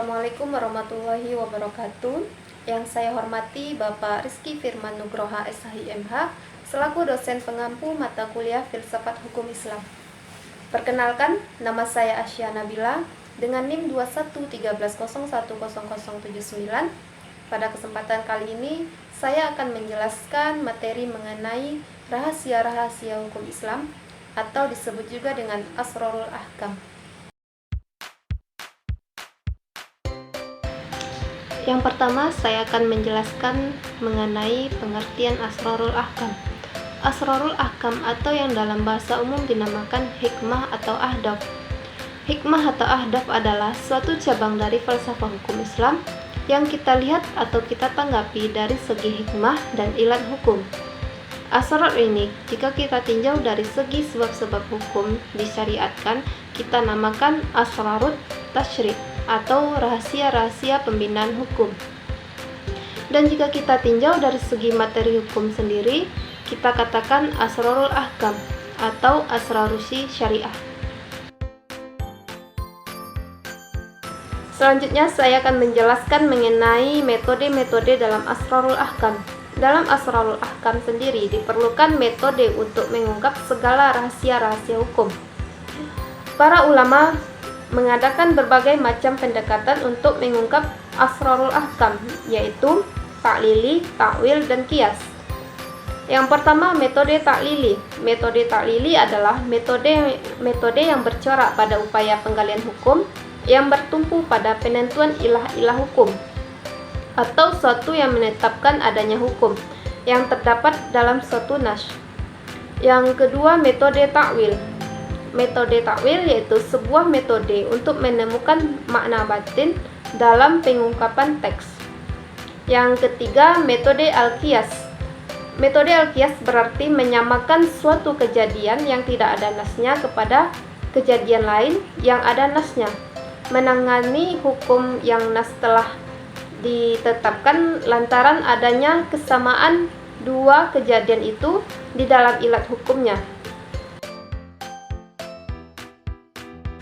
Assalamualaikum warahmatullahi wabarakatuh. Yang saya hormati Bapak Rizky Firman Nugroha SHIMH selaku dosen pengampu mata kuliah Filsafat Hukum Islam. Perkenalkan, nama saya Asya Nabila dengan NIM 2113010079. Pada kesempatan kali ini, saya akan menjelaskan materi mengenai rahasia-rahasia hukum Islam atau disebut juga dengan Asrarul Ahkam. Yang pertama, saya akan menjelaskan mengenai pengertian Asrarul Ahkam. Asrarul Ahkam atau yang dalam bahasa umum dinamakan hikmah atau ahdaf. Hikmah atau ahdaf adalah suatu cabang dari falsafah hukum Islam yang kita lihat atau kita tanggapi dari segi hikmah dan ilat hukum. Asrar ini, jika kita tinjau dari segi sebab-sebab hukum disyariatkan, kita namakan asrarut tasyri' atau rahasia-rahasia pembinaan hukum. Dan jika kita tinjau dari segi materi hukum sendiri, kita katakan asrarul ahkam atau asrarusi syariah. Selanjutnya saya akan menjelaskan mengenai metode-metode dalam asrarul ahkam. Dalam asrarul ahkam sendiri diperlukan metode untuk mengungkap segala rahasia-rahasia hukum. Para ulama mengadakan berbagai macam pendekatan untuk mengungkap asrarul ahkam, yaitu taklili, takwil, dan qiyas. Yang pertama, metode taklili. Metode taklili adalah metode yang bercorak pada upaya penggalian hukum yang bertumpu pada penentuan ilah-ilah hukum atau suatu yang menetapkan adanya hukum yang terdapat dalam suatu nas. Yang kedua, metode takwil. Metode takwil yaitu sebuah metode untuk menemukan makna batin dalam pengungkapan teks. Yang ketiga, metode al-qiyas. Metode al-qiyas berarti menyamakan suatu kejadian yang tidak ada nasnya kepada kejadian lain yang ada nasnya. Menangani hukum yang nas telah ditetapkan lantaran adanya kesamaan dua kejadian itu di dalam ilat hukumnya.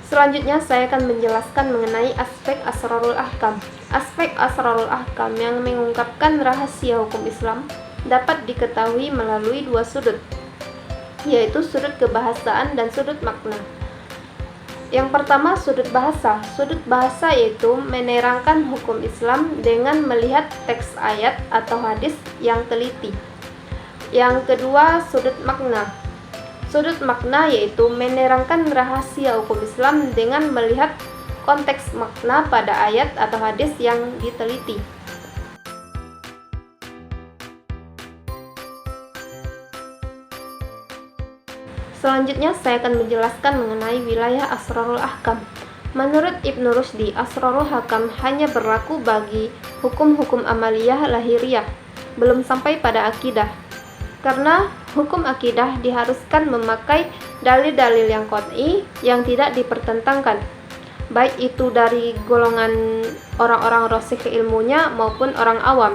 Selanjutnya saya akan menjelaskan mengenai aspek asrarul ahkam. Aspek asrarul ahkam yang mengungkapkan rahasia hukum Islam dapat diketahui melalui dua sudut, yaitu sudut kebahasaan dan sudut makna. Yang pertama, sudut bahasa. Sudut bahasa yaitu menerangkan hukum Islam dengan melihat teks ayat atau hadis yang teliti. Yang kedua, sudut makna. Sudut makna yaitu menerangkan rahasia hukum Islam dengan melihat konteks makna pada ayat atau hadis yang diteliti. Selanjutnya saya akan menjelaskan mengenai wilayah asrarul ahkam. Menurut Ibnu Rushdi, asrarul ahkam hanya berlaku bagi hukum-hukum amaliyah lahiriah, belum sampai pada akidah. Karena hukum akidah diharuskan memakai dalil-dalil yang qat'i yang tidak dipertentangkan, baik itu dari golongan orang-orang rasikh ilmunya maupun orang awam.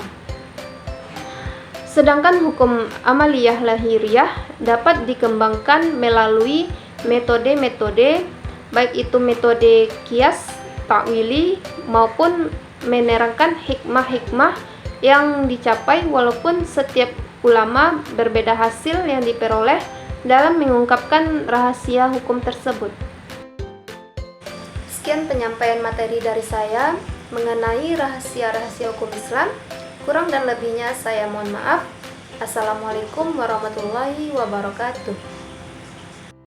Sedangkan hukum amaliyah lahiriah dapat dikembangkan melalui metode-metode, baik itu metode qiyas, takwili, maupun menerangkan hikmah-hikmah yang dicapai walaupun setiap ulama berbeda hasil yang diperoleh dalam mengungkapkan rahasia hukum tersebut. Sekian penyampaian materi dari saya mengenai rahasia-rahasia hukum Islam. Kurang dan lebihnya saya mohon maaf. Assalamualaikum warahmatullahi wabarakatuh.